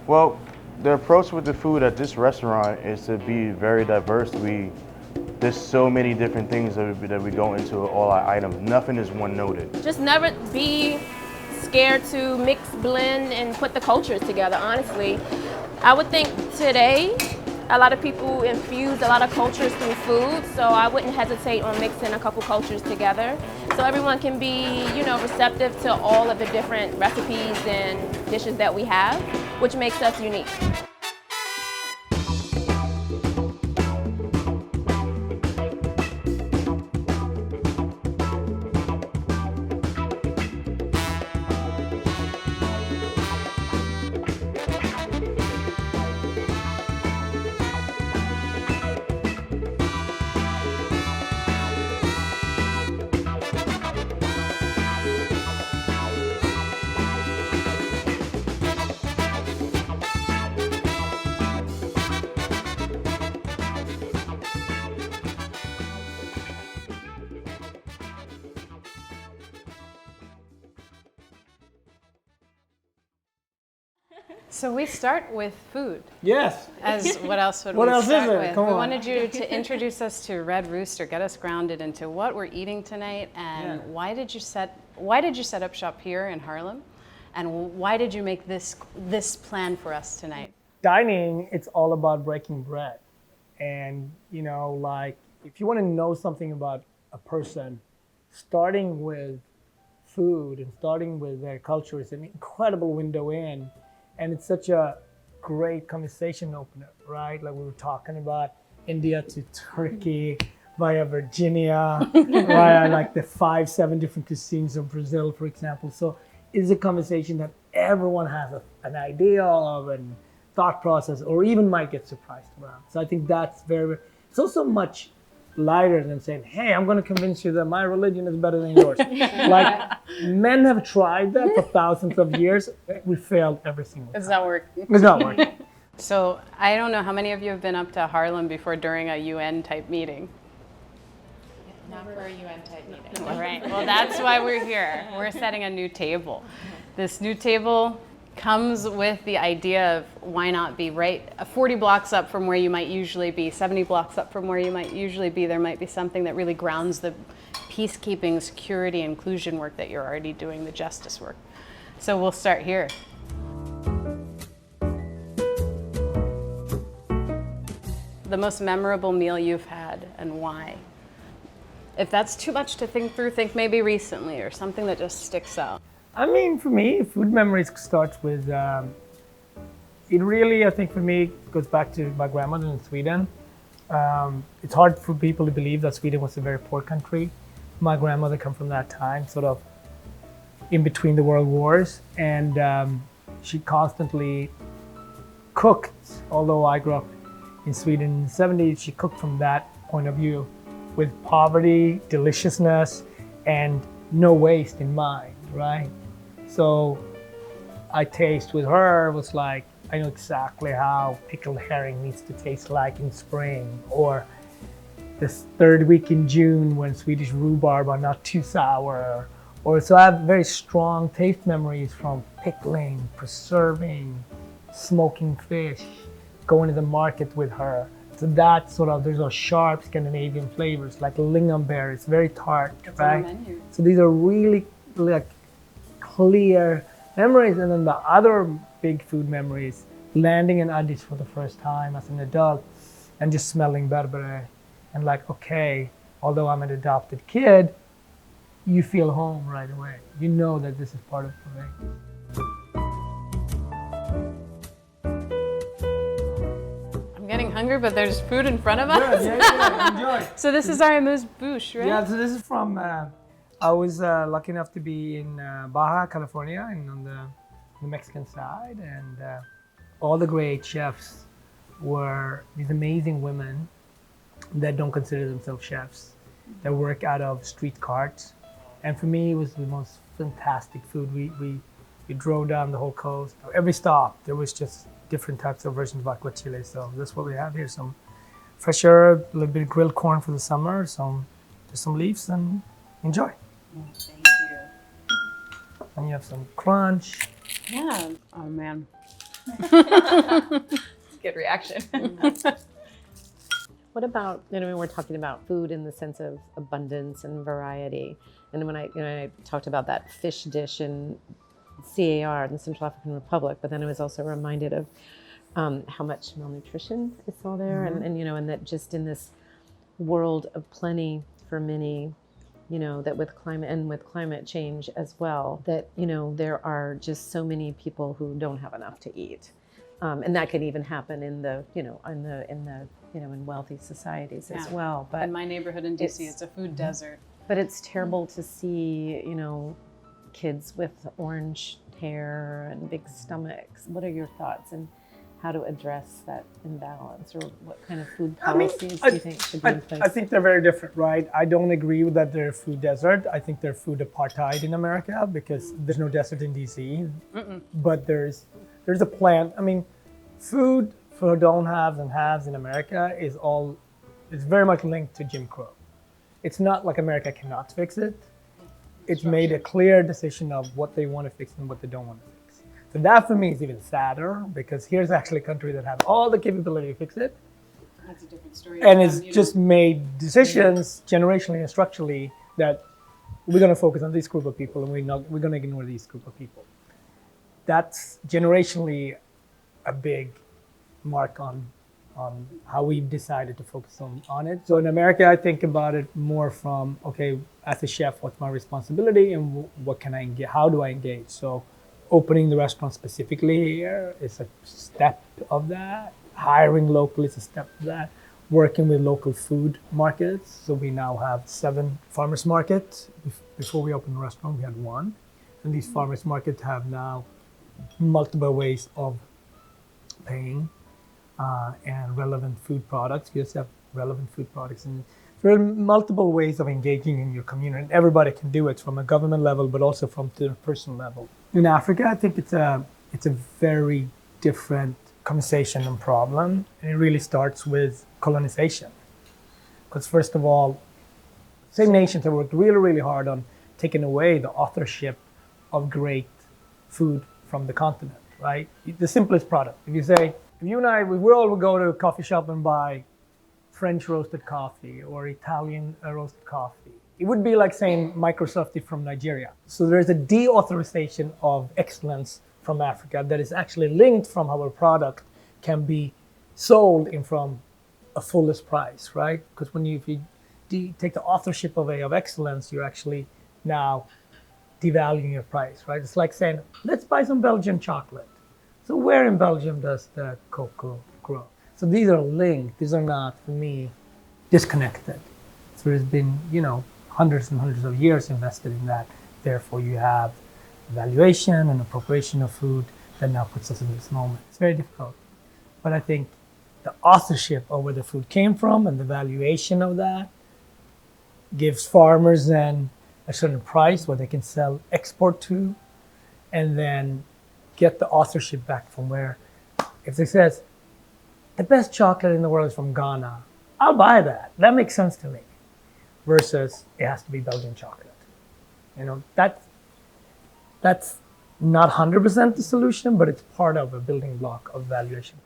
Well, the approach with the food at this restaurant is to be very diverse. There's so many different things that we go into all our items. Nothing is one noted. Just never be scared to mix, blend, and put the cultures together, honestly. I would think today, a lot of people infuse a lot of cultures through food, so I wouldn't hesitate on mixing a couple cultures together. So everyone can be, receptive to all of the different recipes and dishes that we have, which makes us unique. So we start with food. Yes. As what else would What we else start is it? with? Come We on. wanted you to introduce us to Red Rooster, get us grounded into what we're eating tonight, and why did you set up shop here in Harlem, and why did you make this plan for us tonight? Dining, it's all about breaking bread. And, if you want to know something about a person, starting with food and starting with their culture is an incredible window in. And it's such a great conversation opener, right? Like we were talking about India to Turkey, via Virginia, via like the 5-7 different cuisines of Brazil, for example. So it's a conversation that everyone has an idea of and thought process, or even might get surprised around. So I think that's it's also much lighter than saying, hey, I'm going to convince you that my religion is better than yours. Like, men have tried that for thousands of years. We failed every single time. It's not working. It's not working. So I don't know how many of you have been up to Harlem before during a UN type meeting. Not for a UN type meeting. All right, well, that's why we're here. We're setting a new table. This new table comes with the idea of why not be right 40 blocks up from where you might usually be, 70 blocks up from where you might usually be. There might be something that really grounds the peacekeeping, security, inclusion work that you're already doing, the justice work. So we'll start here. The most memorable meal you've had and why? If that's too much to think through, think maybe recently or something that just sticks out. I mean, for me, food memories starts with, it really, I think for me, goes back to my grandmother in Sweden. It's hard for people to believe that Sweden was a very poor country. My grandmother come from that time, sort of in between the world wars. And she constantly cooked, although I grew up in Sweden in the 70s, she cooked from that point of view with poverty, deliciousness, and no waste in mind, right? So I taste with her was like, I know exactly how pickled herring needs to taste like in spring, or this third week in June when Swedish rhubarb are not too sour. Or so I have very strong taste memories from pickling, preserving, smoking fish, going to the market with her. So that sort of, there's a sharp Scandinavian flavors like lingonberries, very tart, It's right? on the menu. So these are really like clear memories. And then the other big food memories, landing in Addis for the first time as an adult and just smelling berbere and like, okay, although I'm an adopted kid, you feel home right away. You know that this is part of Peru. I'm getting hungry, but there's food in front of us. Yeah, enjoy. So this is our amuse-bouche, right? Yeah, so this is from, I was lucky enough to be in Baja, California, and on the Mexican side, and all the great chefs were these amazing women that don't consider themselves chefs, that work out of street carts. And for me, it was the most fantastic food. We drove down the whole coast. Every stop, there was just different types of versions of aguachile. So that's what we have here. Some fresh herb, a little bit of grilled corn for the summer, just some leaves, and enjoy. Thank you. And you have some crunch. Yeah. Oh man. Good reaction. What about, when we're talking about food in the sense of abundance and variety, and when I talked about that fish dish in CAR, in the Central African Republic, but then I was also reminded of how much malnutrition is all there, and that just in this world of plenty for many, that with climate change as well, that there are just so many people who don't have enough to eat, and that can even happen in the in wealthy societies as well. But in my neighborhood in DC, it's a food desert. But it's terrible to see kids with orange hair and big stomachs. What are your thoughts and how to address that imbalance, or what kind of food policies do you think should be in place? I think they're very different, right? I don't agree with that they're food desert. I think they're food apartheid in America because there's no desert in DC. But there's a plan. I mean, food for don't haves and haves in America is very much linked to Jim Crow. It's not like America cannot fix it. It's made a clear decision of what they want to fix and what they don't want to fix. So that for me is even sadder, because here's actually a country that has all the capability to fix it. That's a different story. And it's just made decisions generationally and structurally that we're going to focus on this group of people and we're going to ignore this group of people. That's generationally a big mark on how we've decided to focus on it. So in America, I think about it more from, okay, as a chef, what's my responsibility and what can I engage? How do I engage? So opening the restaurant specifically here is a step of that. Hiring local is a step of that. Working with local food markets. So we now have 7 farmers markets. Before we opened the restaurant, we had 1. And these farmers markets have now multiple ways of paying and relevant food products. You just have relevant food products. And there are multiple ways of engaging in your community. And everybody can do it from a government level, but also from the personal level. In Africa, I think it's a very different conversation and problem. And it really starts with colonization. Because first of all, same nations have worked really, really hard on taking away the authorship of great food from the continent, right? The simplest product. If you say, if you and I, we all would go to a coffee shop and buy French roasted coffee or Italian roasted coffee, it would be like saying Microsoft from Nigeria. So there's a de-authorization of excellence from Africa that is actually linked from how a product can be sold in from a fullest price, right? Because if you take the authorship away of excellence, you're actually now devaluing your price, right? It's like saying, let's buy some Belgian chocolate. So where in Belgium does the cocoa grow? So these are linked. These are not, for me, disconnected. So there's been, hundreds and hundreds of years invested in that. Therefore, you have valuation and appropriation of food that now puts us in this moment. It's very difficult. But I think the authorship of where the food came from and the valuation of that gives farmers then a certain price where they can sell, export to, and then get the authorship back from where, if it says, the best chocolate in the world is from Ghana, I'll buy that. That makes sense to me. Versus it has to be Belgian chocolate. That's not 100% the solution, but it's part of a building block of valuation.